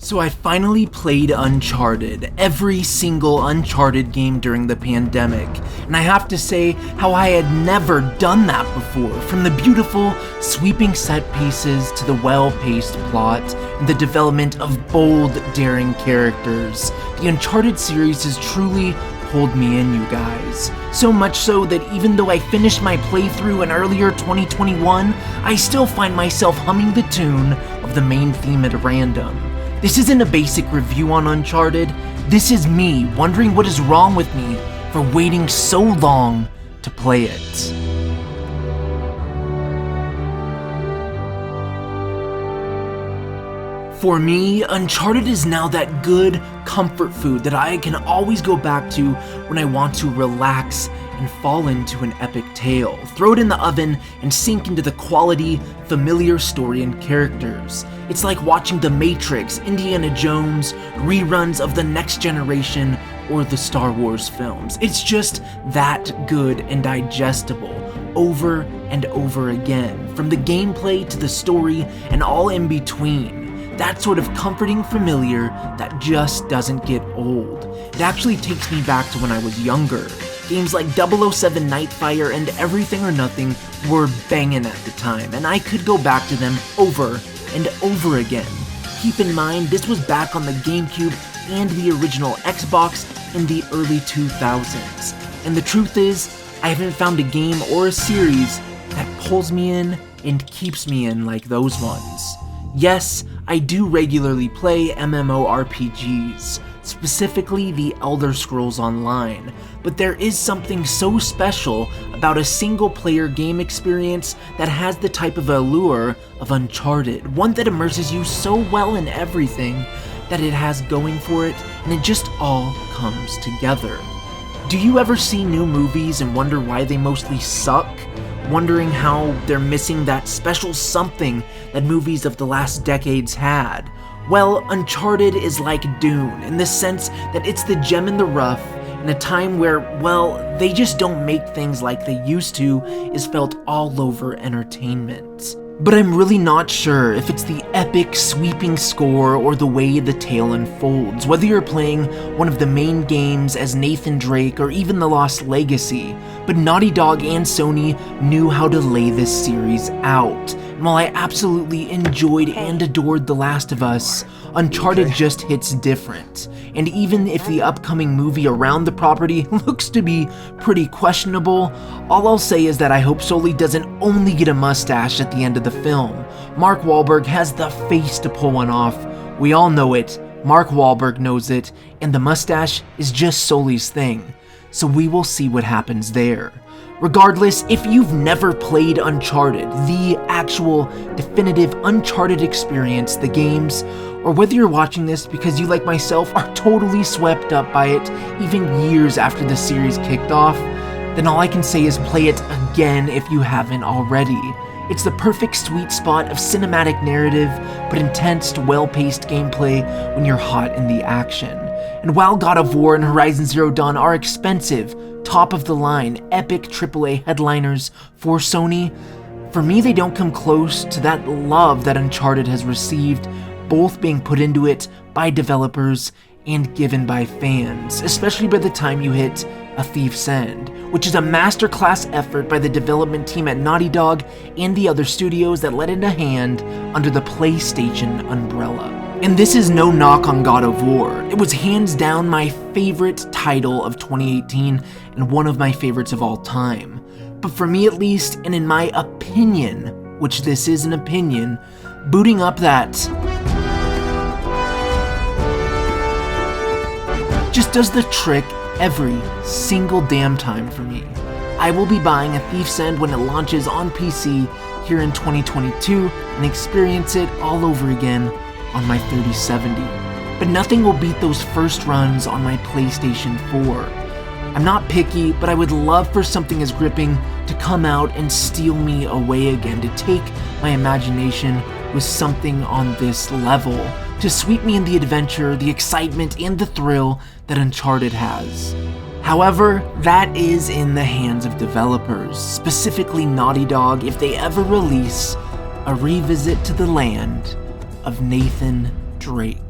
So I finally played Uncharted, every single Uncharted game during the pandemic, and I have to say how I had never done that before, from the beautiful, sweeping set pieces to the well-paced plot and the development of bold, daring characters. The Uncharted series has truly pulled me in, you guys. So much so that even though I finished my playthrough in earlier 2021, I still find myself humming the tune of the main theme at random. This isn't a basic review on Uncharted, this is me wondering what is wrong with me for waiting so long to play it. For me, Uncharted is now that good comfort food that I can always go back to when I want to relax and fall into an epic tale. Throw it in the oven and sink into the quality, familiar story and characters. It's like watching The Matrix, Indiana Jones, reruns of The Next Generation, or the Star Wars films. It's just that good and digestible, over and over again, from the gameplay to the story and all in between. That sort of comforting familiar that just doesn't get old. It actually takes me back to when I was younger. Games like 007 Nightfire and Everything or Nothing were banging at the time, and I could go back to them over and over again. Keep in mind, this was back on the GameCube and the original Xbox in the early 2000s. And the truth is, I haven't found a game or a series that pulls me in and keeps me in like those ones. Yes, I do regularly play MMORPGs, specifically the Elder Scrolls Online, but there is something so special about a single-player game experience that has the type of allure of Uncharted, one that immerses you so well in everything that it has going for it, and it just all comes together. Do you ever see new movies and wonder why they mostly suck? Wondering how they're missing that special something that movies of the last decades had? Well, Uncharted is like Dune in the sense that it's the gem in the rough in a time where, well, they just don't make things like they used to is felt all over entertainment. But I'm really not sure if it's the epic, sweeping score or the way the tale unfolds, whether you're playing one of the main games as Nathan Drake or even The Lost Legacy, but Naughty Dog and Sony knew how to lay this series out. And while I absolutely enjoyed and adored The Last of Us, Uncharted just hits different. And even if the upcoming movie around the property looks to be pretty questionable, all I'll say is that I hope Sully doesn't only get a mustache at the end of the film. Mark Wahlberg has the face to pull one off. We all know it, Mark Wahlberg knows it, and the mustache is just Sully's thing. So we will see what happens there. Regardless, if you've never played Uncharted, the actual definitive Uncharted experience, the games, or whether you're watching this because you, like myself, are totally swept up by it even years after the series kicked off, then all I can say is play it again if you haven't already. It's the perfect sweet spot of cinematic narrative, but intense, well-paced gameplay when you're hot in the action. And while God of War and Horizon Zero Dawn are expensive, top-of-the-line, epic AAA headliners for Sony, for me they don't come close to that love that Uncharted has received, both being put into it by developers and given by fans, especially by the time you hit A Thief's End, which is a masterclass effort by the development team at Naughty Dog and the other studios that lent it a hand under the PlayStation umbrella. And this is no knock on God of War. It was hands down my favorite title of 2018 and one of my favorites of all time. But for me at least, and in my opinion, which this is an opinion, booting up that just does the trick every single damn time for me. I will be buying A Thief's End when it launches on PC here in 2022 and experience it all over again on my 3070. But nothing will beat those first runs on my PlayStation 4. I'm not picky, but I would love for something as gripping to come out and steal me away again, to take my imagination with something on this level, to sweep me in the adventure, the excitement, and the thrill that Uncharted has. However, that is in the hands of developers, specifically Naughty Dog, if they ever release a revisit to the land of Nathan Drake.